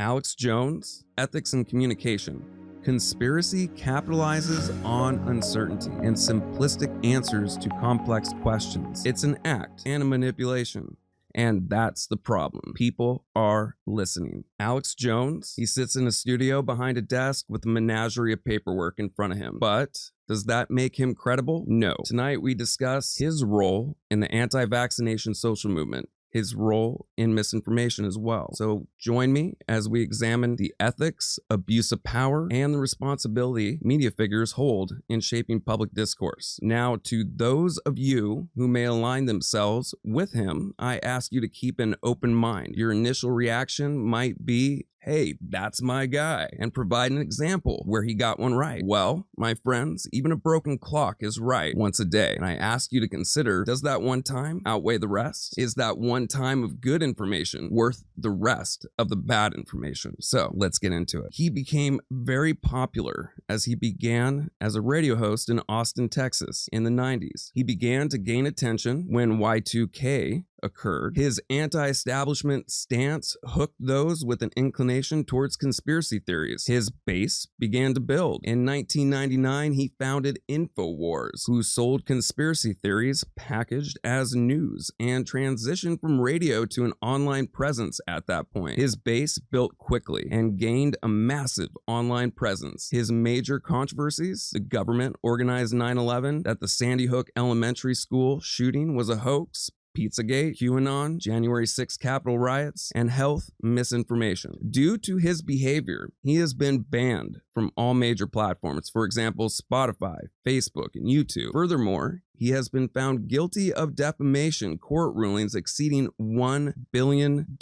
Alex Jones, Ethics and Communication. Conspiracy capitalizes on uncertainty and simplistic answers to complex questions. It's an act and a manipulation. And that's the problem. People are listening. Alex Jones, he sits in a studio behind a desk with a menagerie of paperwork in front of him. But does that make him credible? No. Tonight we discuss his role in the anti-vaccination social movement, his role in misinformation as well. So join me as we examine the ethics, abuse of power, and the responsibility media figures hold in shaping public discourse. Now, to those of you who may align themselves with him, I ask you to keep an open mind. Your initial reaction might be, hey, that's my guy, and provide an example where he got one right. Well, my friends, even a broken clock is right once a day. And I ask you to consider, does that one time outweigh the rest? Is that one time of good information worth the rest of the bad information? So let's get into it. He became very popular as he began as a radio host in Austin, Texas in the 90s. He began to gain attention when Y2K occurred. His anti-establishment stance hooked those with an inclination towards conspiracy theories. His base began to build. In 1999, he founded InfoWars, who sold conspiracy theories packaged as news and transitioned from radio to an online presence at that point. His base built quickly and gained a massive online presence. His major controversies: the government organized 9/11, that the Sandy Hook Elementary School shooting was a hoax, Pizzagate, QAnon, January 6th Capitol riots, and health misinformation. Due to his behavior, he has been banned from all major platforms, for example, Spotify, Facebook, and YouTube. Furthermore, he has been found guilty of defamation court rulings exceeding $1 billion.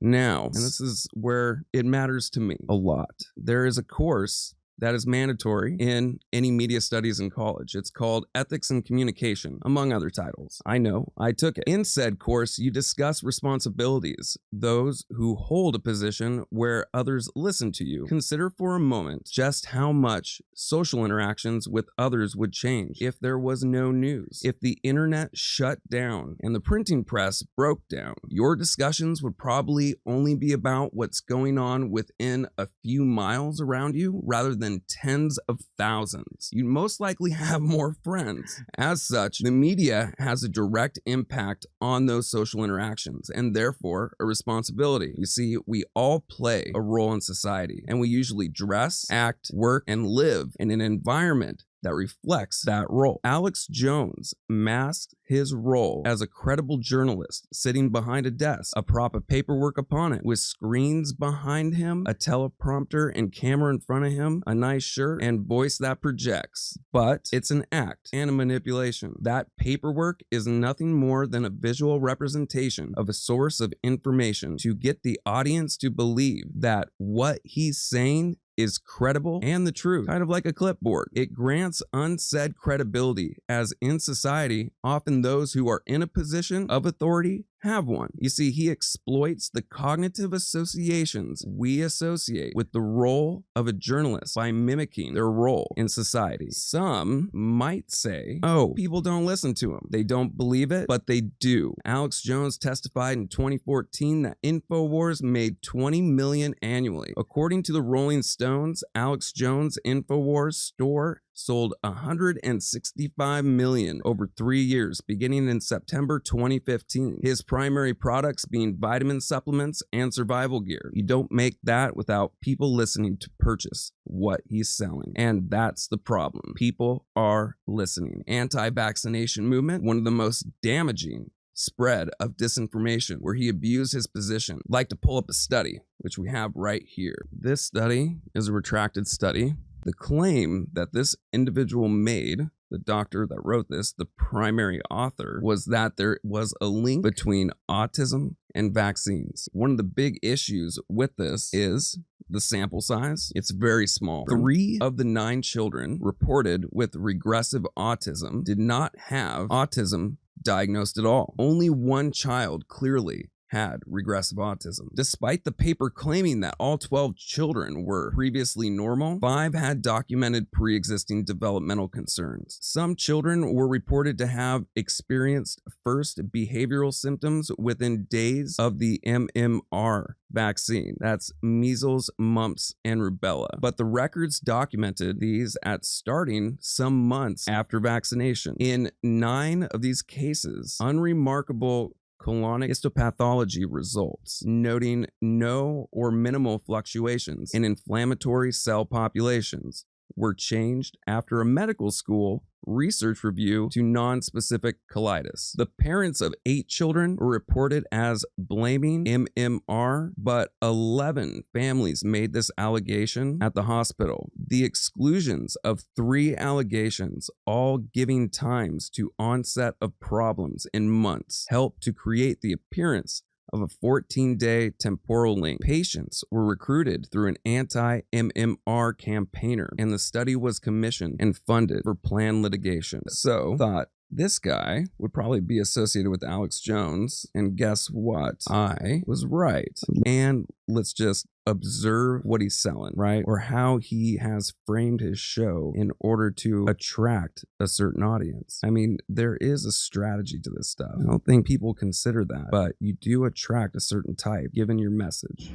Now, and this is where it matters to me a lot, there is a course that is mandatory in any media studies in college. It's called Ethics and Communication, among other titles. I know, I took it. In said course, you discuss responsibilities, those who hold a position where others listen to you. Consider for a moment just how much social interactions with others would change if there was no news. If the internet shut down and the printing press broke down, your discussions would probably only be about what's going on within a few miles around you rather than tens of thousands. You'd most likely have more friends. As such, the media has a direct impact on those social interactions and therefore a responsibility. You see, we all play a role in society, and we usually dress, act, work, and live in an environment that reflects that role. Alex Jones masked his role as a credible journalist sitting behind a desk, a prop of paperwork upon it, with screens behind him, a teleprompter and camera in front of him, a nice shirt, and voice that projects. But it's an act and a manipulation. That paperwork is nothing more than a visual representation of a source of information to get the audience to believe that what he's saying is credible and the truth, kind of like a clipboard. It grants unsaid credibility, as in society, often those who are in a position of authority have one. You see, he exploits the cognitive associations we associate with the role of a journalist by mimicking their role in society. Some might say, oh, people don't listen to him. They don't believe it, but they do. Alex Jones testified in 2014 that InfoWars made $20 million annually. According to the Rolling Stones, Alex Jones' InfoWars store sold $165 million over 3 years, beginning in September 2015. His primary products being vitamin supplements and survival gear. You don't make that without people listening to purchase what he's selling. And that's the problem. People are listening. Anti-vaccination movement, one of the most damaging spread of disinformation, where he abused his position. I'd like to pull up a study, which we have right here. This study is a retracted study. The claim that this individual made, the doctor that wrote this, the primary author, was that there was a link between autism and vaccines. One of the big issues with this is the sample size. It's very small. 3 of the 9 children reported with regressive autism did not have autism diagnosed at all. Only 1 child clearly had regressive autism. Despite the paper claiming that all 12 children were previously normal, 5 had documented pre-existing developmental concerns. Some children were reported to have experienced first behavioral symptoms within days of the MMR vaccine. That's measles, mumps, and rubella. But the records documented these at starting some months after vaccination. In 9 of these cases, unremarkable colonic histopathology results, noting no or minimal fluctuations in inflammatory cell populations, were changed after a medical school research review to non-specific colitis. The parents of 8 children were reported as blaming MMR, but 11 families made this allegation at the hospital. The exclusions of 3 allegations, all giving times to onset of problems in months, helped to create the appearance of a 14-day temporal link. Patients were recruited through an anti-MMR campaigner, and the study was commissioned and funded for planned litigation. So, thought this guy would probably be associated with Alex Jones, and guess what? I was right. And let's just observe what he's selling, right? Or how he has framed his show in order to attract a certain audience. I mean, there is a strategy to this stuff. I don't think people consider that, but you do attract a certain type given your message.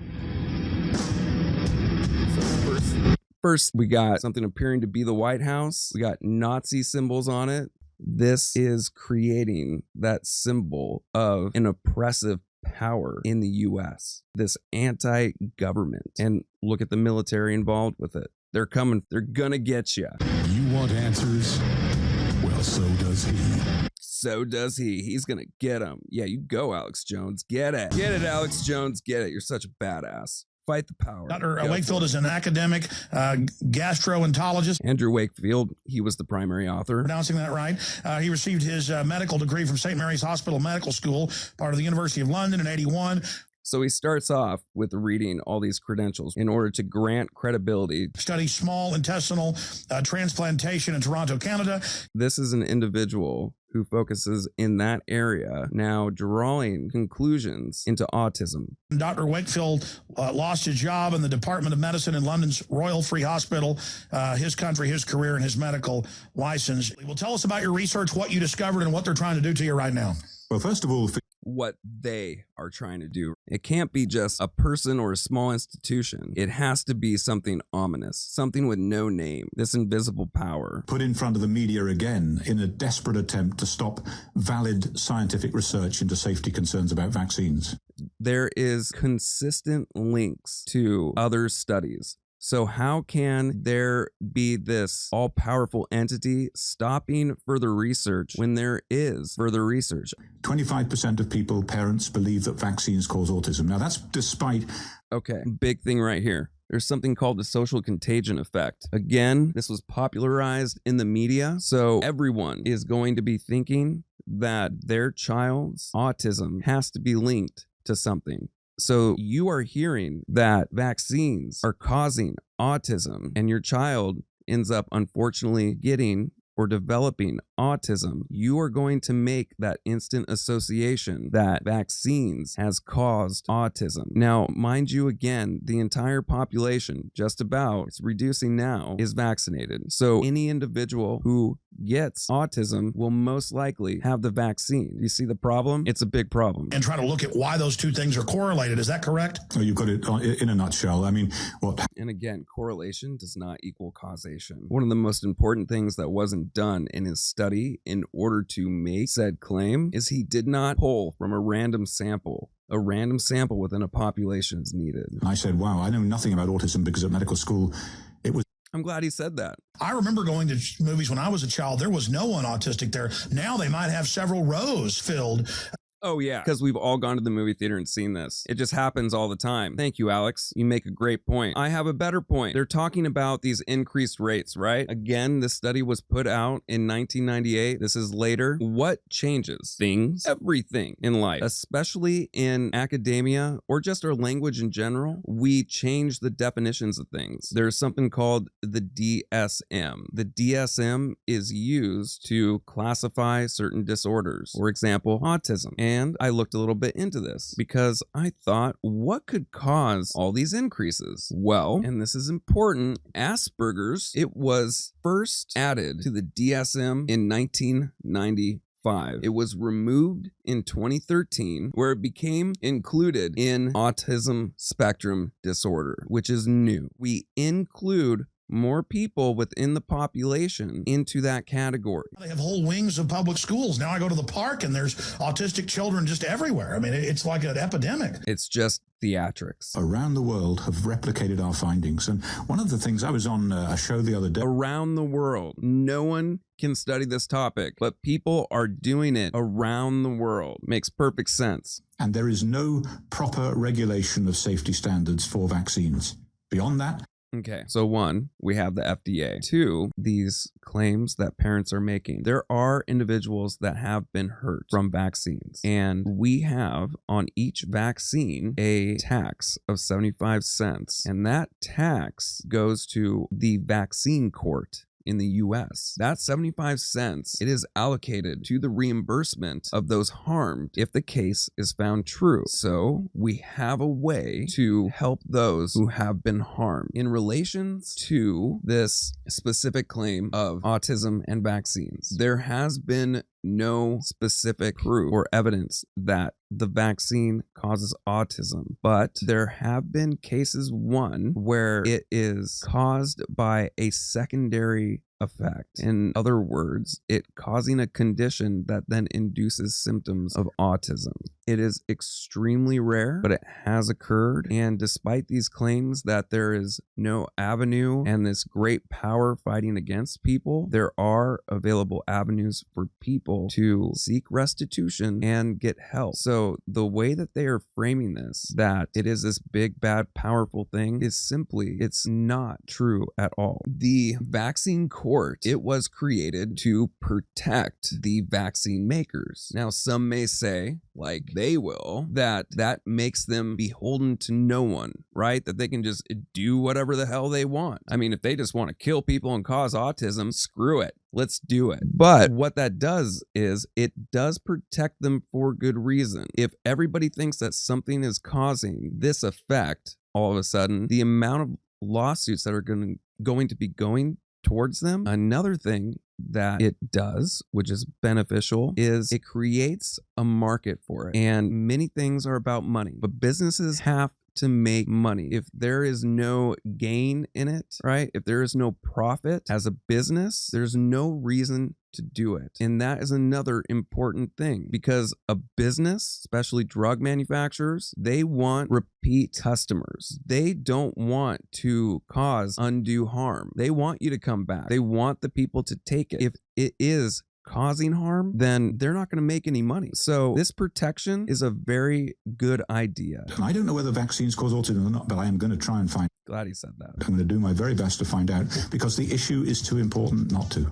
So first we got something appearing to be the White House. We got Nazi symbols on it. This is creating that symbol of an oppressive power in the US, this anti-government. And look at the military involved with it. They're coming, they're gonna get you. You want answers? Well, so does he. So does he. He's gonna get them. Yeah, you go, Alex Jones. Get it. Get it, Alex Jones. Get it. You're such a badass. Fight the power. Dr. Wakefield is an academic gastroenterologist. Andrew Wakefield, he was the primary author. Pronouncing that right. He received his medical degree from St. Mary's Hospital Medical School, part of the University of London in '81. So he starts off with reading all these credentials in order to grant credibility. Studied small intestinal transplantation in Toronto, Canada. This is an individual who focuses in that area, now drawing conclusions into autism. Dr. Wakefield lost his job in the Department of Medicine in London's Royal Free Hospital, his country, his career, and his medical license. Well, tell us about your research, what you discovered, and what they're trying to do to you right now. Well, first of all, what they are trying to do. It can't be just a person or a small institution. It has to be something ominous, something with no name, this invisible power. put in front of the media again in a desperate attempt to stop valid scientific research into safety concerns about vaccines. There is consistent links to other studies. So how can there be this all-powerful entity stopping further research when there is further research? 25% of people, parents, believe that vaccines cause autism. Now, that's despite... Okay, big thing right here. There's something called the social contagion effect. Again, this was popularized in the media, so everyone is going to be thinking that their child's autism has to be linked to something. So you are hearing that vaccines are causing autism, and your child ends up unfortunately getting or developing autism. You are going to make that instant association that vaccines has caused autism. Now, mind you, again, the entire population, just about, it's reducing now, is vaccinated. So any individual who gets autism will most likely have the vaccine. You see the problem? It's a big problem. And try to look at why those two things are correlated. Is that correct? Well, you've got it in a nutshell. I mean, what... And again, correlation does not equal causation. One of the most important things that wasn't done in his study in order to make said claim is he did not pull from a random sample. A random sample within a population is needed. I said, wow, I know nothing about autism because at medical school, it was... I'm glad he said that. I remember going to movies when I was a child. There was no one autistic there. Now they might have several rows filled. Oh, yeah, because we've all gone to the movie theater and seen this. It just happens all the time. Thank you, Alex. You make a great point. I have a better point. They're talking about these increased rates, right? Again, this study was put out in 1998. This is later. What changes? Things. Everything in life, especially in academia or just our language in general. We change the definitions of things. There's something called the DSM. The DSM is used to classify certain disorders. For example, autism. And I looked a little bit into this because I thought, what could cause all these increases? Well, and this is important, Asperger's, it was first added to the DSM in 1995. It was removed in 2013, where it became included in autism spectrum disorder, which is new. We include more people within the population into that category. They have whole wings of public schools. Now I go to the park and there's autistic children just everywhere. I mean, it's like an epidemic. It's just theatrics. Around the world have replicated our findings. And one of the things, I was on a show the other day. Around the world. No one can study this topic, but people are doing it around the world. Makes perfect sense. And there is no proper regulation of safety standards for vaccines. Beyond that, okay, so one, we have the FDA. Two, these claims that parents are making. There are individuals that have been hurt from vaccines, and we have on each vaccine a tax of 75 cents, and that tax goes to the vaccine court in the US. That 75 cents, it is allocated to the reimbursement of those harmed if the case is found true. So we have a way to help those who have been harmed. In relations to this specific claim of autism and vaccines, there has been no specific proof or evidence that the vaccine causes autism, but there have been cases, one, where it is caused by a secondary effect. In other words, it causing a condition that then induces symptoms of autism. It is extremely rare, but it has occurred. And despite these claims that there is no avenue and this great power fighting against people, there are available avenues for people to seek restitution and get help. So the way that they are framing this, that it is this big, bad, powerful thing, is simply, it's not true at all. The vaccine court, it was created to protect the vaccine makers. Now, some may say, like they will, that makes them beholden to no one, right? That they can just do whatever the hell they want. I mean, if they just want to kill people and cause autism, screw it. Let's do it. But what that does is it does protect them for good reason. If everybody thinks that something is causing this effect, all of a sudden, the amount of lawsuits that are going to be going towards them. Another thing that it does, which is beneficial, is it creates a market for it. And many things are about money, but businesses have to make money. If there is no gain in it, right? If there is no profit as a business, there's no reason to do it. And that is another important thing, because a business, especially drug manufacturers, they want repeat customers. They don't want to cause undue harm. They want you to come back. They want the people to take it. If it is causing harm, then they're not going to make any money. So this protection is a very good idea. and I don't know whether vaccines cause autism or not, but I am going to try and find. Glad he said that. I'm going to do my very best to find out, because the issue is too important not to.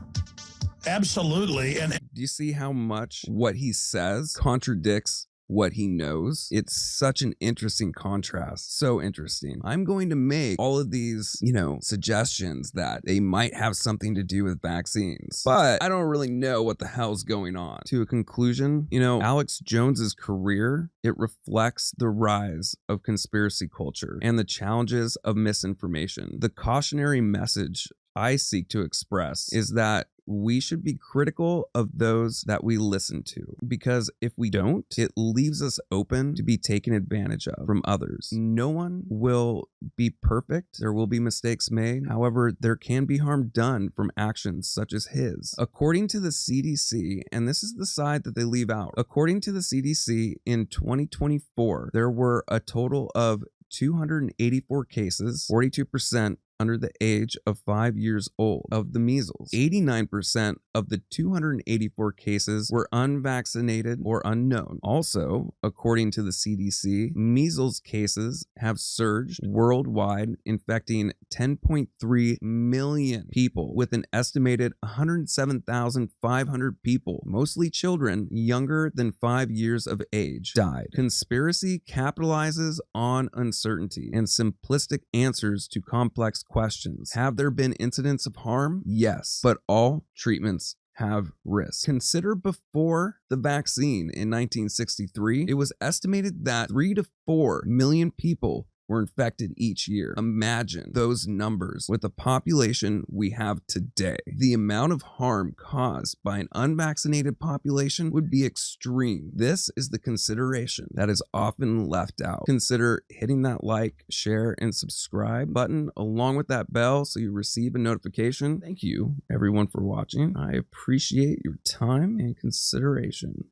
Absolutely. And Do you see how much what he says contradicts what he knows? It's such an interesting contrast. So interesting. I'm going to make all of these, suggestions that they might have something to do with vaccines, but I don't really know what the hell's going on. To a conclusion, Alex Jones's career, it reflects the rise of conspiracy culture and the challenges of misinformation. The cautionary message I seek to express is that we should be critical of those that we listen to, because if we don't, it leaves us open to be taken advantage of from others. No one will be perfect. There will be mistakes made. However, there can be harm done from actions such as his. According to the CDC, and this is the side that they leave out, according to the CDC, in 2024, there were a total of 284 cases, 42% under the age of 5 years old of the measles. 89% of the 284 cases were unvaccinated or unknown. Also, according to the CDC, measles cases have surged worldwide, infecting 10.3 million people, with an estimated 107,500 people, mostly children younger than 5 years of age, died. Conspiracy capitalizes on uncertainty and simplistic answers to complex questions. Have there been incidents of harm? Yes, but all treatments have risks. Consider before the vaccine in 1963, it was estimated that 3 to 4 million people were infected each year. Imagine those numbers with the population we have today. The amount of harm caused by an unvaccinated population would be extreme. This is the consideration that is often left out. Consider hitting that like, share, and subscribe button along with that bell so you receive a notification. Thank you, everyone, for watching. I appreciate your time and consideration.